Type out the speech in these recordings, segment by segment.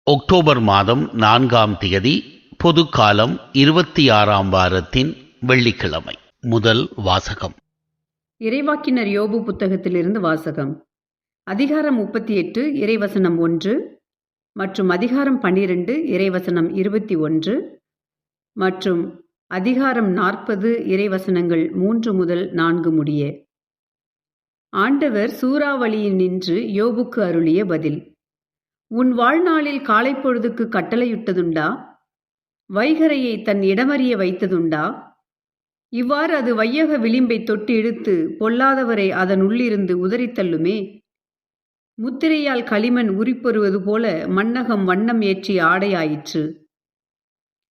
October மாதம் 4ஆம் தேதி பொதுக்காலம் 26ஆம் வாரத்தின் வெள்ளிக்கிழமை. முதல் வாசகம். இறைவாக்கினர் யோபு புத்தகத்திலிருந்து வாசகம். அதிகாரம் 38 இறைவசனம் 1 மற்றும் அதிகாரம் 12 இறைவசனம் 21 மற்றும் அதிகாரம் 40 இறைவசனங்கள் 3 முதல் 4 முடிய. ஆண்டவர் சூறாவளியில் நின்று யோபுக்கு அருளிய பதில். உன் வாழ்நாளில் காலைப்பொழுதுக்கு கட்டளையிட்டதுண்டா? வைகரையை தன் இடமறிய வைத்ததுண்டா? இவ்வாறு அது வையக விளிம்பை தொட்டு இழுத்து பொல்லாதவரை அதன் உள்ளிருந்து உதறித்தள்ளுமே. முத்திரையால் களிமண் உரிப்பொருவது போல மண்ணகம் வண்ணம் ஏற்றிய ஆடையாயிற்று.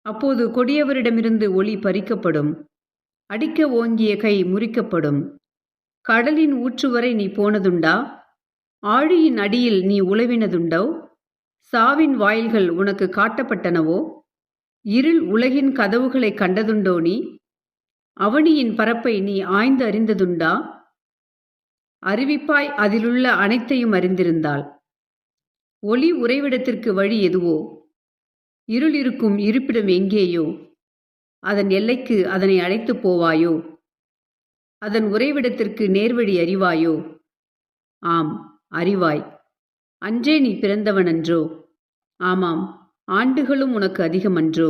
அப்போது கொடியவரிடமிருந்து ஒளி பறிக்கப்படும், அடிக்க ஓங்கிய கை முறிக்கப்படும். கடலின் ஊற்றுவரை நீ போனதுண்டா? ஆழியின் அடியில் நீ உலவினதுண்டோ? சாவின் வாயில்கள் உனக்கு காட்டப்பட்டனவோ? இருள் உலகின் கதவுகளை கண்டதுண்டோ நீ? அவனியின் பரப்பை நீ ஆய்ந்து அறிந்ததுண்டா? அறிவிப்பாய் அதிலுள்ள அனைத்தையும் அறிந்திருந்தாள். ஒளி உறைவிடத்திற்கு வழி எதுவோ? இருள் இருக்கும் இருப்பிடம் எங்கேயோ? அதன் எல்லைக்கு அதனை அழைத்துப் போவாயோ? அதன் உறைவிடத்திற்கு நேர்வழி அறிவாயோ? ஆம், அறிவாய். அன்றே நீ பிறந்தவனன்றோ? ஆமாம், ஆண்டுகளும் உனக்கு அதிகமன்றோ?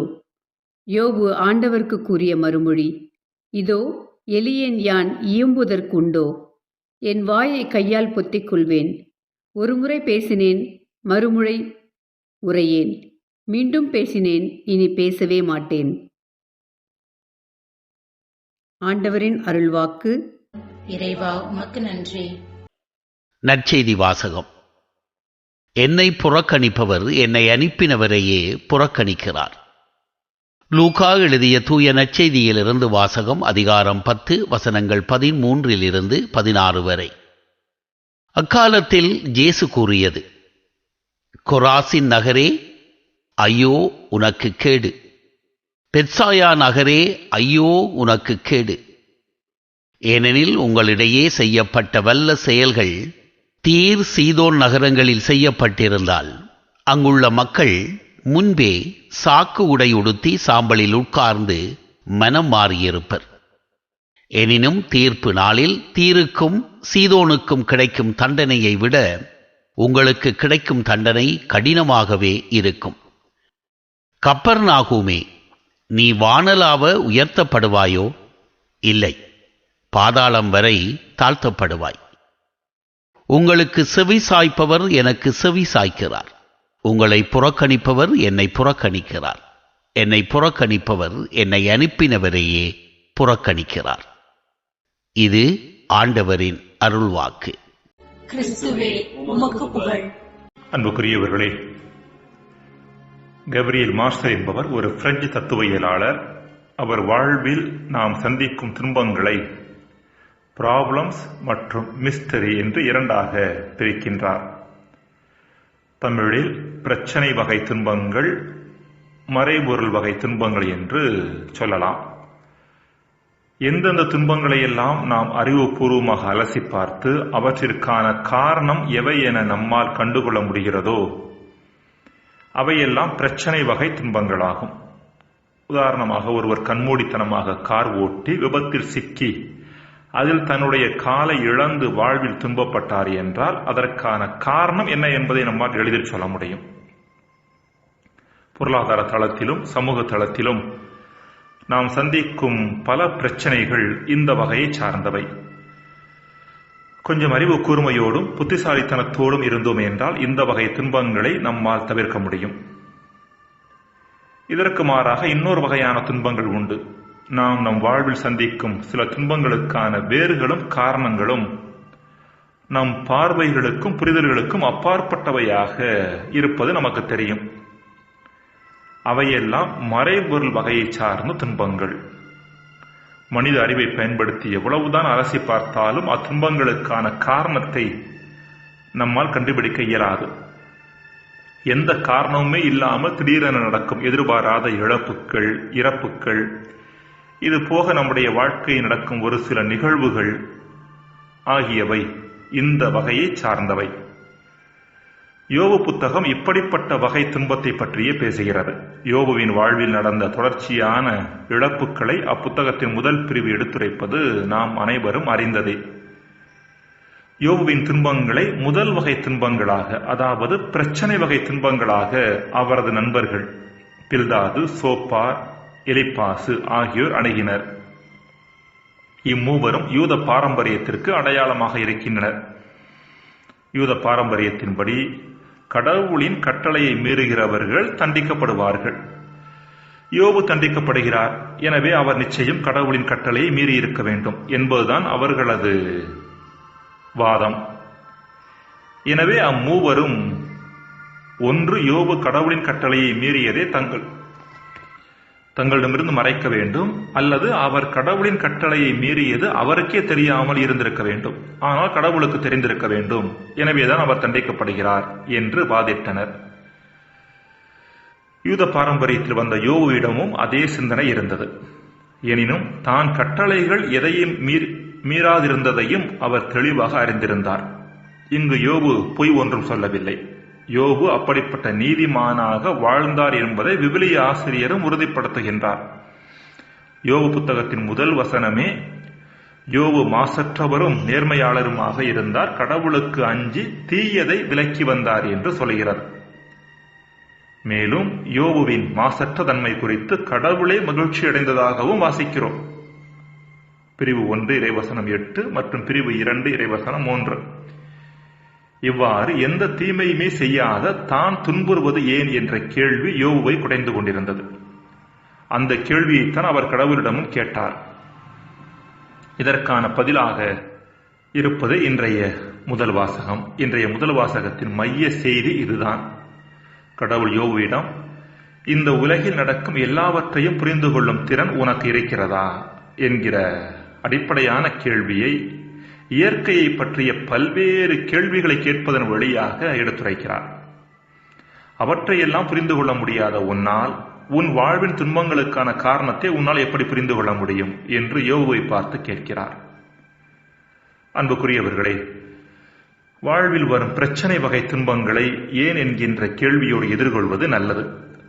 யோபு ஆண்டவர்க்கு கூறிய மறுமொழி. இதோ எளியேன் யான் இயம்புதற்குண்டோ? என் வாயை கையால் பொத்திக் கொள்வேன். ஒருமுறை பேசினேன், மறுமுறை உரையேன். மீண்டும் பேசினேன், இனி பேசவே மாட்டேன். ஆண்டவரின் அருள்வாக்கு. இறைவா, உமக்கு நன்றி. நற்செய்தி வாசகம். என்னை புறக்கணிப்பவர் என்னை அனுப்பினவரையே புறக்கணிக்கிறார். லூக்கா எழுதிய தூய நற்செய்தியிலிருந்து வாசகம். அதிகாரம் 10 வசனங்கள் 13 16 வரை. அக்காலத்தில் இயேசு கூறியது, கொராசின் நகரே, ஐயோ உனக்கு கேடு! பெத்சாயா நகரே, ஐயோ உனக்கு கேடு! ஏனெனில் உங்களிடையே செய்யப்பட்ட வல்ல செயல்கள் தீர் சீதோன் நகரங்களில் செய்யப்பட்டிருந்தால் அங்குள்ள மக்கள் முன்பே சாக்கு உடை உடுத்தி சாம்பலில் உட்கார்ந்து மனம் மாறியிருப்பர். எனினும் தீர்ப்பு நாளில் தீருக்கும் சீதோனுக்கும் கிடைக்கும் தண்டனையை விட உங்களுக்கு கிடைக்கும் தண்டனை கடினமாகவே இருக்கும். கப்பர்நாகூமே, நீ வானலாவ உயர்த்தப்படுவாயோ? இல்லை, பாதாளம் வரை தாழ்த்தப்படுவாய். உங்களுக்கு செவி சாய்ப்பவர் எனக்கு செவி சாய்க்கிறார். உங்களை புறக்கணிப்பவர் என்னை புறக்கணிக்கிறார். என்னை புறக்கணிப்பவர் என்னை அனுப்பினவரையே புறக்கணிக்கிறார். இது ஆண்டவரின் அருள்வாக்கு. கிறிஸ்துவே, உமக்கு புகழ். அன்புக்குரியவர்களே, கப்ரியேல் மார்சல் என்பவர் ஒரு பிரெஞ்சு தத்துவியலாளர். அவர் வாழ்வில் நாம் சந்திக்கும் துன்பங்களை ப்ராப்ளம்ஸ் மற்றும் மிஸ்டரி என்று இரண்டாக பிரிக்கின்றார். தமிழில் பிரச்சனை வகை துன்பங்கள், மறைபொருள் வகை துன்பங்கள் என்று சொல்லலாம். எந்தெந்த துன்பங்களை எல்லாம் நாம் அறிவுபூர்வமாக அலசி பார்த்து அவற்றிற்கான காரணம் எவை என நம்மால் கண்டுகொள்ள முடிகிறதோ அவையெல்லாம் பிரச்சனை வகை துன்பங்களாகும். உதாரணமாக, ஒருவர் கண்மூடித்தனமாக கார் ஓட்டி விபத்தில் சிக்கி அதில் தன்னுடைய காலை இழந்து வாழ்வில் துன்பப்பட்டார் என்றால் அதற்கான காரணம் என்ன என்பதை நம்மால் எளிதில் சொல்ல முடியும். பொருளாதார தளத்திலும் சமூக தளத்திலும் நாம் சந்திக்கும் பல பிரச்சனைகள் இந்த வகையை சார்ந்தவை. கொஞ்சம் அறிவு கூர்மையோடும் புத்திசாலித்தனத்தோடும் இருந்தோம் என்றால் இந்த வகை துன்பங்களை நம்மால் தவிர்க்க முடியும். இதற்கு மாறாக இன்னொரு வகையான துன்பங்கள் உண்டு. நாம் நம் வாழ்வில் சந்திக்கும் சில துன்பங்களுக்கான வேர்களும் காரணங்களும் நம் பார்வைகளுக்கும் புரிதல்களுக்கும் அப்பாற்பட்டவையாக இருப்பது நமக்கு தெரியும். அவையெல்லாம் மறைபொருள் வகையை சார்ந்த துன்பங்கள். மனித அறிவை பயன்படுத்தி எவ்வளவுதான் அலசி பார்த்தாலும் அத்துன்பங்களுக்கான காரணத்தை நம்மால் கண்டுபிடிக்க இயலாது. எந்த காரணமுமே இல்லாமல் திடீரென நடக்கும் எதிர்பாராத இழப்புகள், இறப்புகள், இது போக நம்முடைய வாழ்க்கையில் நடக்கும் ஒரு சில நிகழ்வுகள் ஆகியவை இந்த வகையை சார்ந்தவை. யோபு புத்தகம் இப்படிப்பட்ட வகை துன்பத்தை பற்றியே பேசுகிறது. யோபுவின் வாழ்வில் நடந்த தொடர்ச்சியான இழப்புகளை அப்புத்தகத்தின் முதல் பிரிவு எடுத்துரைப்பது நாம் அனைவரும் அறிந்ததே. யோபுவின் துன்பங்களை முதல் வகை துன்பங்களாக, அதாவது பிரச்சனை வகை துன்பங்களாக அவரது நண்பர்கள் பில்தாது, சோப்பார், எலிப்பாசு ஆகியோர் அணுகினர். இம்மூவரும் யூத பாரம்பரியத்திற்கு அடையாளமாக இருக்கின்றனர். யூத பாரம்பரியத்தின்படி கடவுளின் கட்டளையை மீறுகிறவர்கள் தண்டிக்கப்படுவார்கள். யோபு தண்டிக்கப்படுகிறார். எனவே அவர் நிச்சயம் கடவுளின் கட்டளையை மீறியிருக்க வேண்டும் என்பதுதான் அவர்களது வாதம். எனவே அம்மூவரும் ஒன்று யோபு கடவுளின் கட்டளையை மீறியதை தங்களிடமிருந்து மறைக்க வேண்டும், அல்லது அவர் கடவுளின் கட்டளையை மீறியது அவருக்கே தெரியாமல் இருந்திருக்க வேண்டும், ஆனால் கடவுளுக்கு தெரிந்திருக்க வேண்டும், எனவேதான் அவர் தண்டிக்கப்படுகிறார் என்று வாதிட்டனர். யூத பாரம்பரியத்தில் வந்த யோபுவிடமும் அதே சிந்தனை இருந்தது. எனினும் தான் கட்டளைகள் எதையும் மீறாதிருந்ததையும் அவர் தெளிவாக அறிந்திருந்தார். இங்கு யோபு பொய் ஒன்றும் சொல்லவில்லை. யோபு அப்படிப்பட்ட நீதிமானாக வாழ்ந்தார் என்பதை விவிலிய ஆசிரியரும் உறுதிப்படுத்துகின்றார். யோபு புத்தகத்தின் முதல் வசனமே யோபு மாசற்றவரும் நேர்மையாளருமாக இருந்தார், கடவுளுக்கு அஞ்சி தீயதை விலக்கி வந்தார் என்று சொல்கிறது. மேலும் யோபுவின் மாசற்ற தன்மை குறித்து கடவுளே மகிழ்ச்சி அடைந்ததாகவும் வாசிக்கிறோம். பிரிவு 1 இறைவசனம் 8 மற்றும் பிரிவு 2 இறைவசனம் 3. இவ்வாறு எந்த தீமையுமே செய்யாத தான் துன்புறுவது ஏன் என்ற கேள்வி யோபுவை குடைந்து கொண்டிருந்தது. அந்த கேள்வியைத்தான் அவர் கடவுளிடமும் கேட்டார். இதற்கான பதிலாக இருப்பது இன்றைய முதல் வாசகம். இன்றைய முதல் வாசகத்தின் மைய செய்தி இதுதான். கடவுள் யோபுவிடம், இந்த உலகில் நடக்கும் எல்லாவற்றையும் புரிந்து கொள்ளும் திறன் உனக்கு இருக்கிறதா என்கிற அடிப்படையான கேள்வியை இயற்கையை பற்றிய பல்வேறு கேள்விகளை கேட்பதன் வழியாக எடுத்துரைக்கிறார். அவற்றையெல்லாம் புரிந்து கொள்ள முடியாத உன்னால் உன் வாழ்வின் துன்பங்களுக்கான காரணத்தை உன்னால் எப்படி புரிந்து கொள்ள முடியும் என்று யோபுவை பார்த்து கேட்கிறார். அன்புக்குரியவர்களே, வாழ்வில் வரும் பிரச்சனை வகை துன்பங்களை ஏன் என்கின்ற கேள்வியோடு எதிர்கொள்வது நல்லது.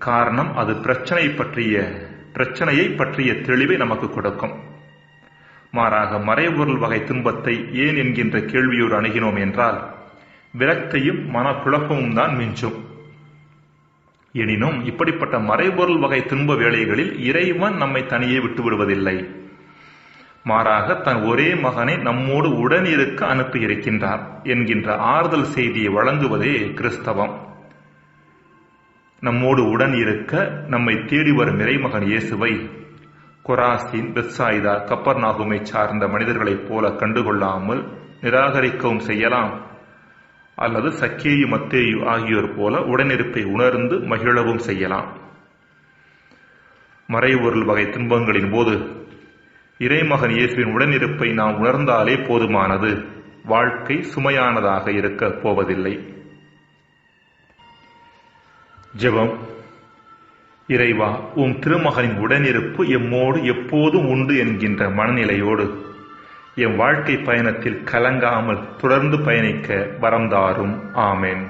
காரணம், அது பிரச்சனையை பற்றிய தெளிவை நமக்கு கொடுக்கும். மாறாக மறைபொருள் வகை துன்பத்தை ஏன் என்கின்ற கேள்வியோடு அணுகினோம் என்றால் விரக்தியும் மனக்குழப்பமும் தான் மிஞ்சும். எனினும் இப்படிப்பட்ட மறைபொருள் வகை துன்ப வேளைகளில் இறைவன் நம்மை தனியே விட்டுவிடுவதில்லை. மாறாக தன் ஒரே மகனை நம்மோடு உடன் இருக்க அனுப்பியிருக்கின்றார் என்கின்ற ஆறுதல் செய்தியை வழங்குவதே கிறிஸ்தவம். நம்மோடு உடன் இருக்க நம்மை தேடி வரும் இறைமகன் இயேசுவை கொராசின், பெத்சாயிதா, கப்பர்நாகுமை சார்ந்த மனிதர்களைப் போல கண்டுகொள்ளாமல் நிராகரிக்கவும் செய்யலாம், அல்லது சக்கேயு, மத்தேயு ஆகியோர் போல உடனிருப்பை உணர்ந்து மகிழவும் செய்யலாம். மறைபொருள் வகை துன்பங்களின் போது இறைமகன் இயேசுவின் உடனிருப்பை நாம் உணர்ந்தாலே போதுமானது. வாழ்க்கை சுமையானதாக இருக்க போவதில்லை. ஜெபம். இறைவா, உம் திருமகனின் உடனிருப்பு எம்மோடு எப்போதும் உண்டு என்கின்ற மனநிலையோடு எம் வாழ்க்கை பயணத்தில் கலங்காமல் தொடர்ந்து பயணிக்க வரம் தாரும். ஆமென்.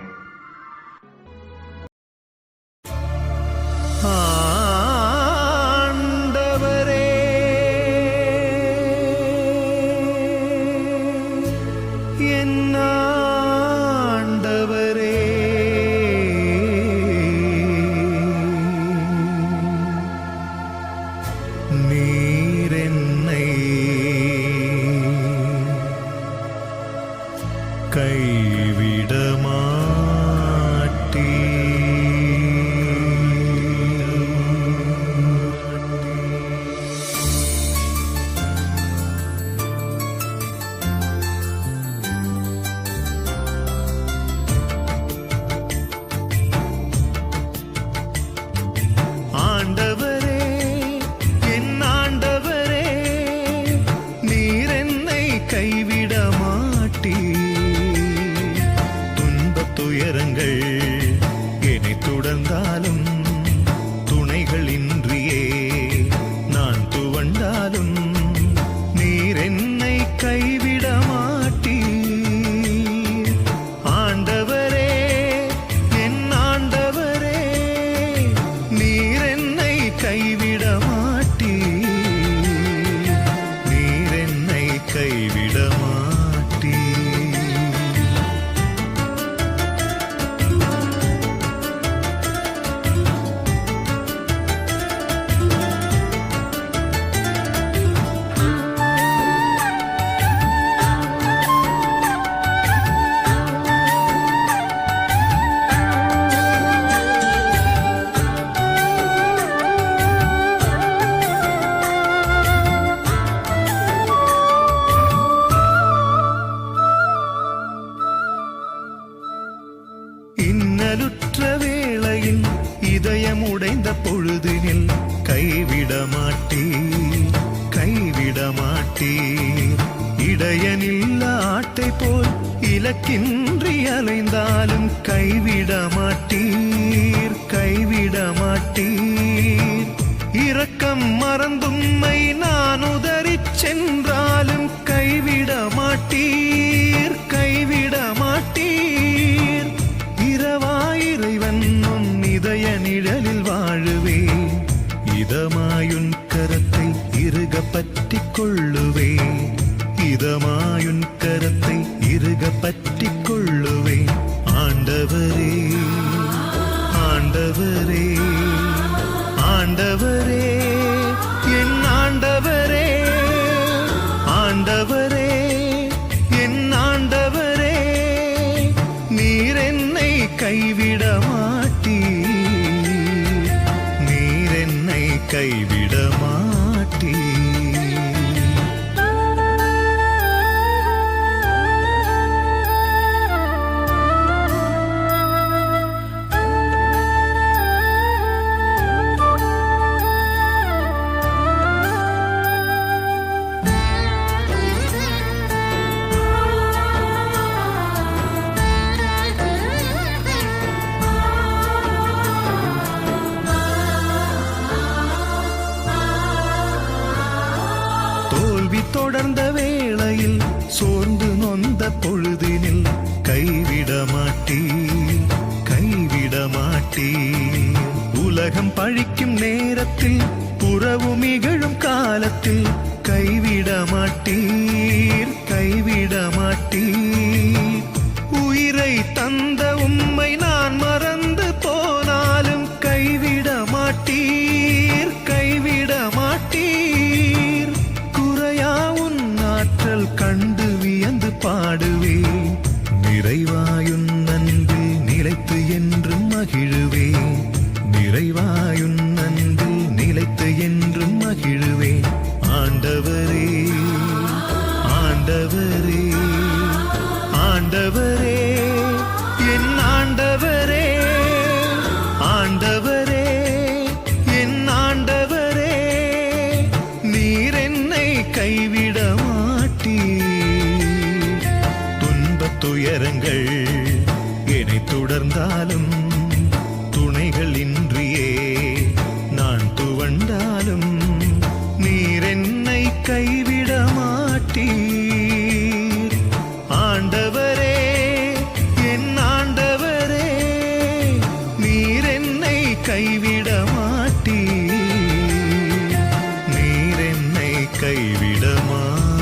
விளக்கின்றி அலைந்தாலும் கைவிட மாட்டீர், கைவிட மாட்டீர். இரக்கம் மறந்தும்மை நான் உதறிச் சென்றாலும் கைவிட மாட்டீர், கைவிட மாட்டீர். இரவாயிறைவன் உன் இதய நிழலில் வாழுவேன், இதமாயுன் கரத்தை இறுக பற்றிக் கொள்ளுவேன், இதமாயுன் கரத்தை இறுக பற்றிக் கொள்ளுவேன். ஆண்டவரே, ஆண்டவரே, ஆண்டவரே, என் ஆண்டவரே, ஆண்டவரே, என் ஆண்டவரே, நீர் என்னை கைவிட மாட்டீர், நீர் என்னை கைவிட மாட்டீர். தோல்வி தொடர்ந்த வேளையில், சோர்ந்து நொந்த பொழுதினில் கைவிட மாட்டீர், கைவிட மாட்டீர். உலகம் பழிக்கும் நேரத்தில், உறவு மிகழும் காலத்தில் கைவிட மாட்டீர், கைவிட மாட்டீர். உயிரை தந்த உம்மை நான் மறந்து போனாலும் கைவிட மாட்டீர், கைவிட மாட்டீர். குறையா உன் ஆற்றல் கண்டு வியந்து பாடுவேன், நிறைவாயுன் அன்பில் நிலைத்து என்றும் மகிழுவேன், நிறைவாயுன் அன்பில் நிலைத்து என்றும் மகிழுவேன். ஆண்டவரே, ஆண்டவரே, ஆண்டவரே, என் ஆண்டவரே, ஆண்டவரே, என் ஆண்டவரே, நீர் என்னை கைவிட மாட்டீர். துன்பத் துயரங்கள் என்னை தொடர்ந்தாலும், துணைகள் இன்றியே நான் துவண்டாலும், நீர் என்னை கைவிட மாட்டீர். ஆண்டவரே, என் ஆண்டவரே, நீர் என்னை கைவிட மாட்டீர், நீர் என்னை கைவிட மாட்டீர்.